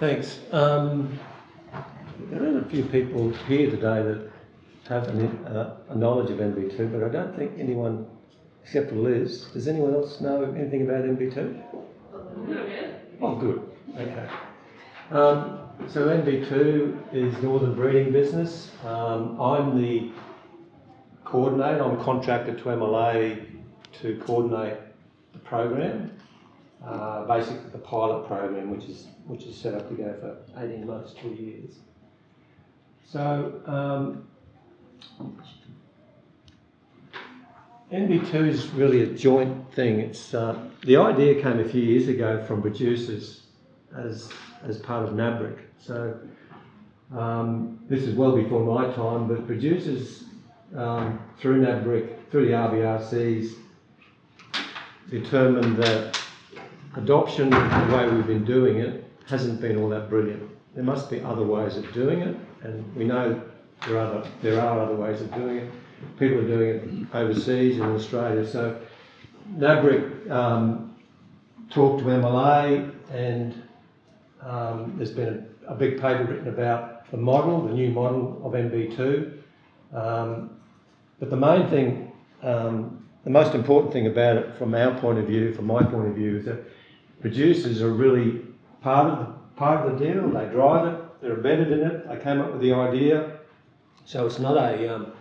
Thanks. There are a few people here today that have a knowledge of NB2, but I don't think anyone, except for Liz, does anyone else know anything about NB2? Oh, good. Okay. So NB2 is Northern Breeding Business. I'm the coordinator. I'm contracted to MLA to coordinate the program, basically the pilot program, which is set up to go for 18 months, 2 years. So NB2 is really a joint thing. It's the idea came a few years ago from producers as part of NABRIC. So this is well before my time, but producers through NABRIC, through the RBRCs, determined that adoption, the way we've been doing it, hasn't been all that brilliant. There must be other ways of doing it, and we know there are other ways of doing it. People are doing it overseas in Australia. So NABRIC talked to MLA, and there's been a big paper written about the model, the new model of NB2. But the main thing, the most important thing about it from our point of view, from my point of view, is that producers are really part of the deal. They drive it, they're embedded in it, they came up with the idea. So it's not an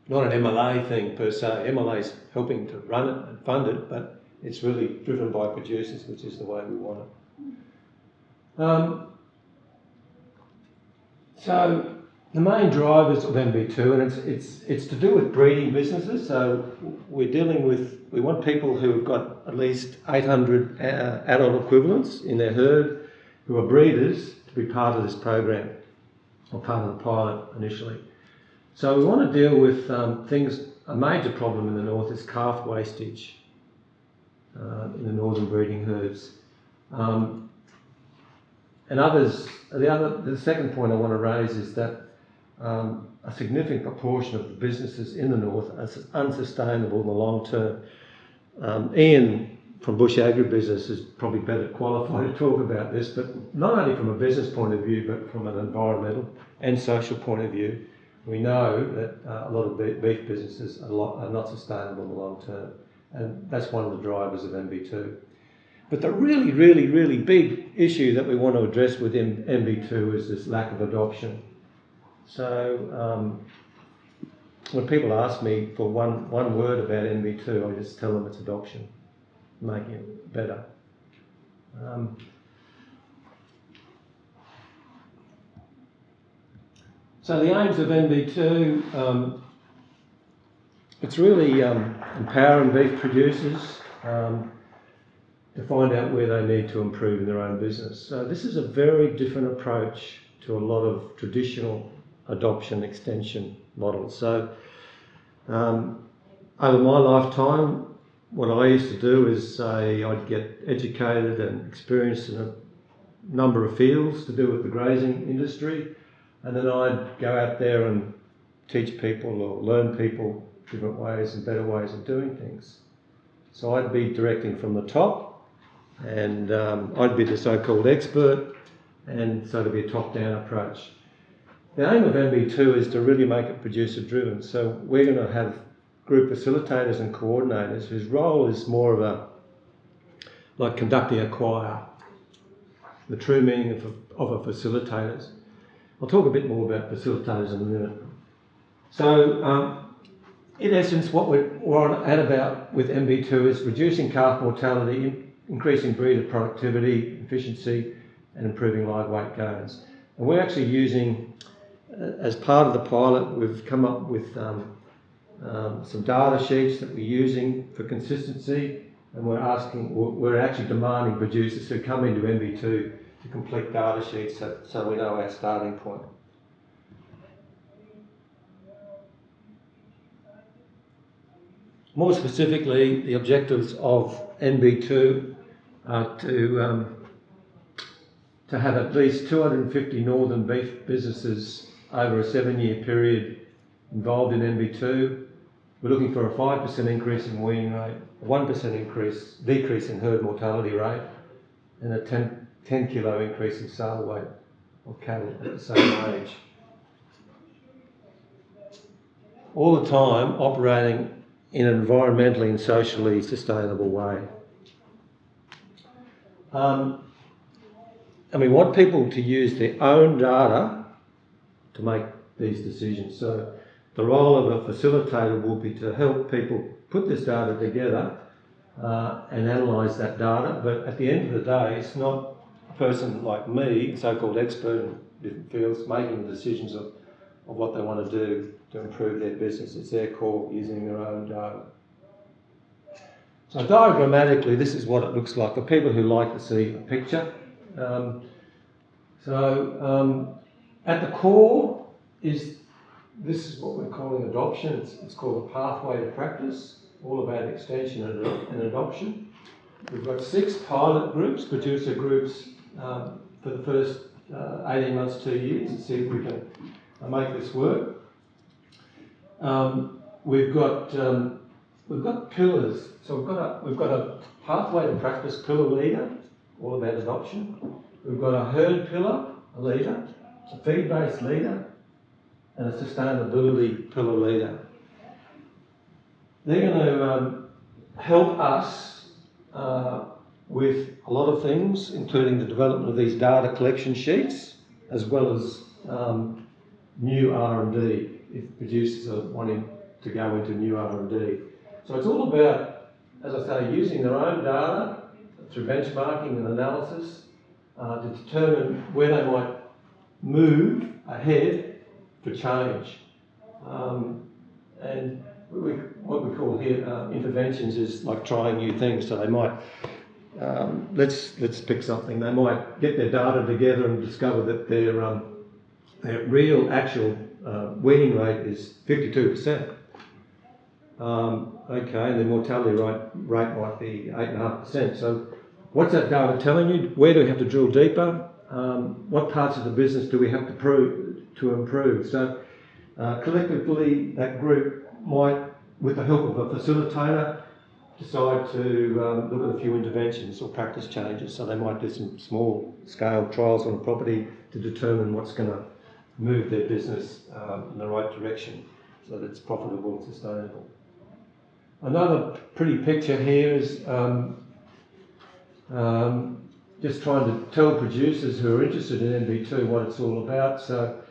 MLA thing per se. MLA's helping to run it and fund it, but it's really driven by producers, which is the way we want it. So the main drivers of NB2, and it's to do with breeding businesses. So we want people who have got at least 800 adult equivalents in their herd who are breeders to be part of this program, or part of the pilot initially. So we want to deal with things. A major problem in the north is calf wastage in the northern breeding herds. And the second point I want to raise is that a significant proportion of the businesses in the north are unsustainable in the long term. Ian from Bush Agribusiness is probably better qualified to talk about this, but not only from a business point of view, but from an environmental and social point of view. We know that a lot of beef businesses are not sustainable in the long term, and that's one of the drivers of NB2. But the really, really, really big issue that we want to address with NB2 is this lack of adoption. So when people ask me for one word about NB2, I just tell them it's adoption, making it better. So the aims of NB2, it's really empowering beef producers to find out where they need to improve in their own business. So this is a very different approach to a lot of traditional adoption extension models. So over my lifetime, what I used to do is I'd get educated and experienced in a number of fields to do with the grazing industry, and then I'd go out there and teach people or learn people different ways and better ways of doing things. So I'd be directing from the top, and I'd be the so-called expert, and so to be a top-down approach. The aim of NB2 is to really make it producer-driven. So we're going to have group facilitators and coordinators whose role is more of like conducting a choir, the true meaning of a facilitator. I'll talk a bit more about facilitators in a minute. So in essence, what we're at about with NB2 is reducing calf mortality, increasing breeder productivity, efficiency, and improving live weight gains. And we're actually using, as part of the pilot, we've come up with some data sheets that we're using for consistency, and we're actually demanding producers who come into NB2 to complete data sheets so we know our starting point. More specifically, the objectives of NB2 are to have at least 250 northern beef businesses over a 7-year period involved in NB2. We're looking for a 5% increase in weaning rate, a 1% decrease in herd mortality rate, and a 10 kilo increase in sale weight of cattle at the same age. All the time operating in an environmentally and socially sustainable way. And we want people to use their own data to make these decisions. So the role of a facilitator will be to help people put this data together and analyse that data. But at the end of the day, it's not a person like me, a so-called expert in different fields, making the decisions of what they want to do to improve their business. It's their call using their own data. So diagrammatically, this is what it looks like for people who like to see a picture. At the core is, this is what we're calling adoption. It's called a pathway to practice, all about extension and adoption. We've got 6 pilot groups, producer groups, for the first 18 months, 2 years, to see if we can make this work. We've got pillars. So we've got a pathway to practice pillar leader, all about adoption. We've got a herd pillar, a leader, a feed-based leader, and a sustainability pillar leader. They're going to help us with a lot of things, including the development of these data collection sheets, as well as new R&D, if producers are wanting to go into new R&D. So it's all about, as I say, using their own data through benchmarking and analysis to determine where they might move ahead for change. And what we call here interventions is like trying new things. So they might, let's pick something. They might get their data together and discover that their real actual weaning rate is 52%. Okay, and the mortality rate might be 8.5%. So what's that data telling you? Where do we have to drill deeper? What parts of the business do we have to improve? So collectively, that group might, with the help of a facilitator, decide to look at a few interventions or practice changes. So they might do some small scale trials on a property to determine what's going to move their business in the right direction so that it's profitable and sustainable. Another pretty picture here is just trying to tell producers who are interested in NB2 what it's all about. So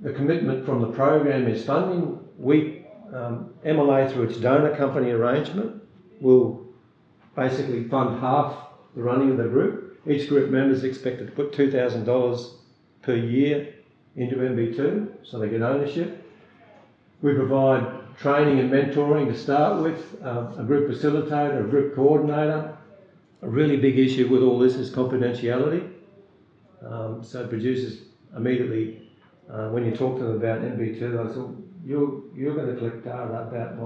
the commitment from the program is funding. We, MLA through its donor company arrangement, will basically fund half the running of the group. Each group member is expected to put $2,000 per year into NB2, so they get ownership. We provide training and mentoring to start with, a group facilitator, a group coordinator. A really big issue with all this is confidentiality. So producers immediately, when you talk to them about NB2, they say, you're going to collect data about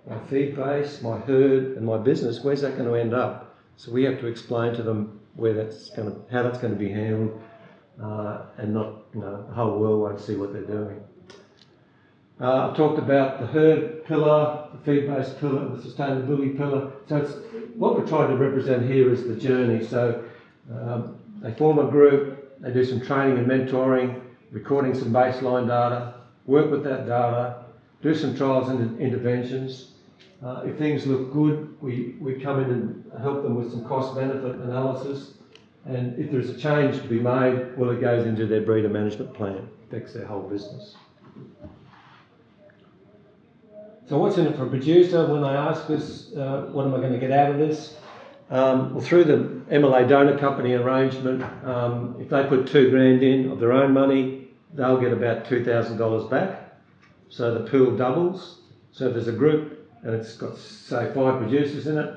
my feed base, my herd, and my business. Where's that going to end up? So we have to explain to them how that's going to be handled, and not, the whole world won't see what they're doing. I've talked about the herd pillar, the feed-based pillar, the sustainability pillar. So what we're trying to represent here is the journey. So they form a group, they do some training and mentoring, recording some baseline data, work with that data, do some trials and interventions. If things look good, we come in and help them with some cost-benefit analysis. And if there's a change to be made, well, it goes into their breeder management plan, affects their whole business. So what's in it for a producer when they ask us, what am I going to get out of this? Well, through the MLA donor company arrangement, if they put $2,000 in of their own money, they'll get about $2,000 back. So the pool doubles. So if there's a group and it's got, say, 5 producers in it,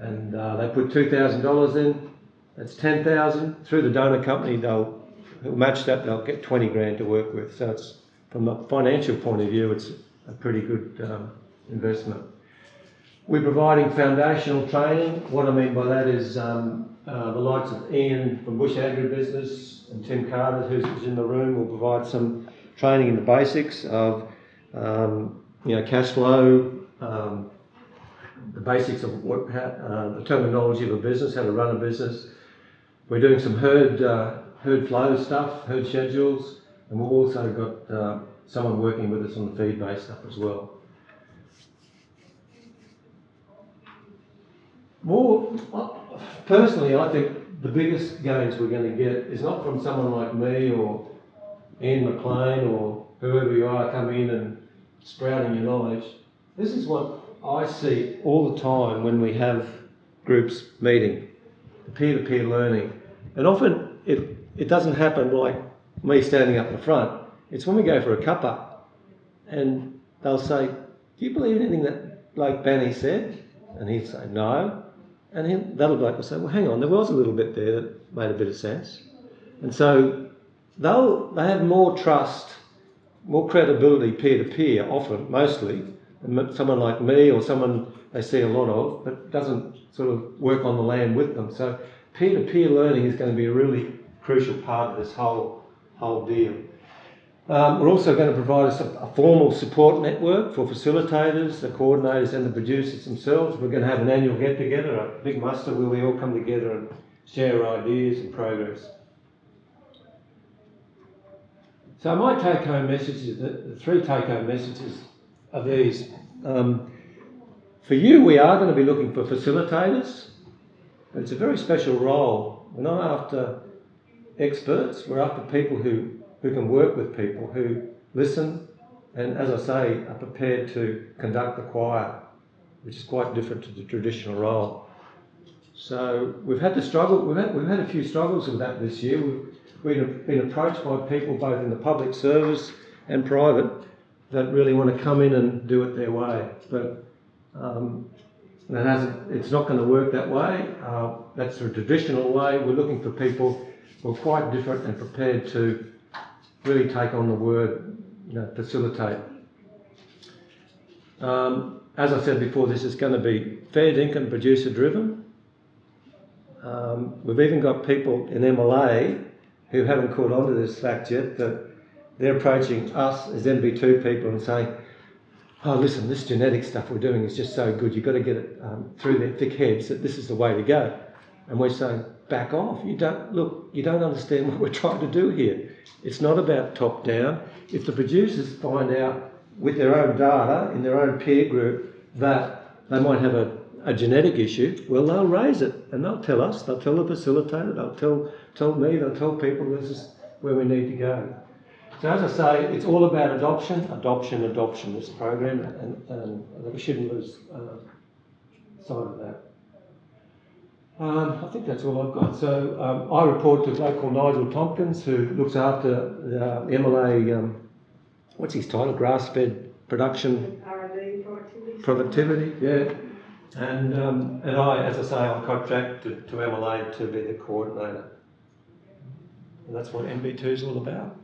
and they put $2,000 in, that's $10,000. Through the donor company, they'll match that. They'll get $20,000 to work with. So it's, from a financial point of view, it's a pretty good investment. We're providing foundational training. What I mean by that is the likes of Ian from Bush Agribusiness and Tim Carter, who's in the room, will provide some training in the basics of cash flow, the basics of the terminology of a business, how to run a business, We're doing some herd flow stuff, herd schedules, and we've also got someone working with us on the feed-based stuff as well. Personally, I think the biggest gains we're going to get is not from someone like me or Ian McLean or whoever you are coming in and sprouting your knowledge. This is what I see all the time when we have groups meeting, the peer-to-peer learning. And often it doesn't happen like me standing up the front. It's when we go for a cuppa and they'll say, do you believe anything that bloke Banney said? And he'd say, no. And that bloke will say, well, hang on, there was a little bit there that made a bit of sense. And so they have more trust, more credibility peer-to-peer, often, mostly, than someone like me or someone they see a lot of, but doesn't sort of work on the land with them. So peer-to-peer learning is going to be a really crucial part of this whole deal. We're also going to provide us a formal support network for facilitators, the coordinators and the producers themselves. We're going to have an annual get-together, a big muster where we all come together and share ideas and progress. So my take-home messages, the three take-home messages are these. For you, we are going to be looking for facilitators. But it's a very special role. We're not after experts, we're after people who can work with people, who listen, and as I say, are prepared to conduct the choir, which is quite different to the traditional role. So we've had to struggle, we've had a few struggles with that this year. We've been approached by people both in the public service and private that really want to come in and do it their way. But it's not going to work that way. That's the traditional way. We're looking for people who are quite different and prepared to really take on the word, facilitate. As I said before, this is going to be fair dinkum producer driven. We've even got people in MLA who haven't caught on to this fact yet, that they're approaching us as NB2 people and saying, oh, listen, this genetic stuff we're doing is just so good, you've got to get it through their thick heads that this is the way to go. And we're saying, back off. You don't understand what we're trying to do here. It's not about top down. If the producers find out with their own data, in their own peer group, that they might have a genetic issue, well, they'll raise it and they'll tell us, they'll tell the facilitator, they'll tell me, they'll tell people this is where we need to go. So as I say, it's all about adoption, this program, and we shouldn't lose sight of that. I think that's all I've got. So I report to local Nigel Tompkins, who looks after the MLA, what's his title, grass-fed production? R&D, productivity, yeah. And I, as I say, I'm contracted to MLA to be the coordinator. And that's what NB2 is all about.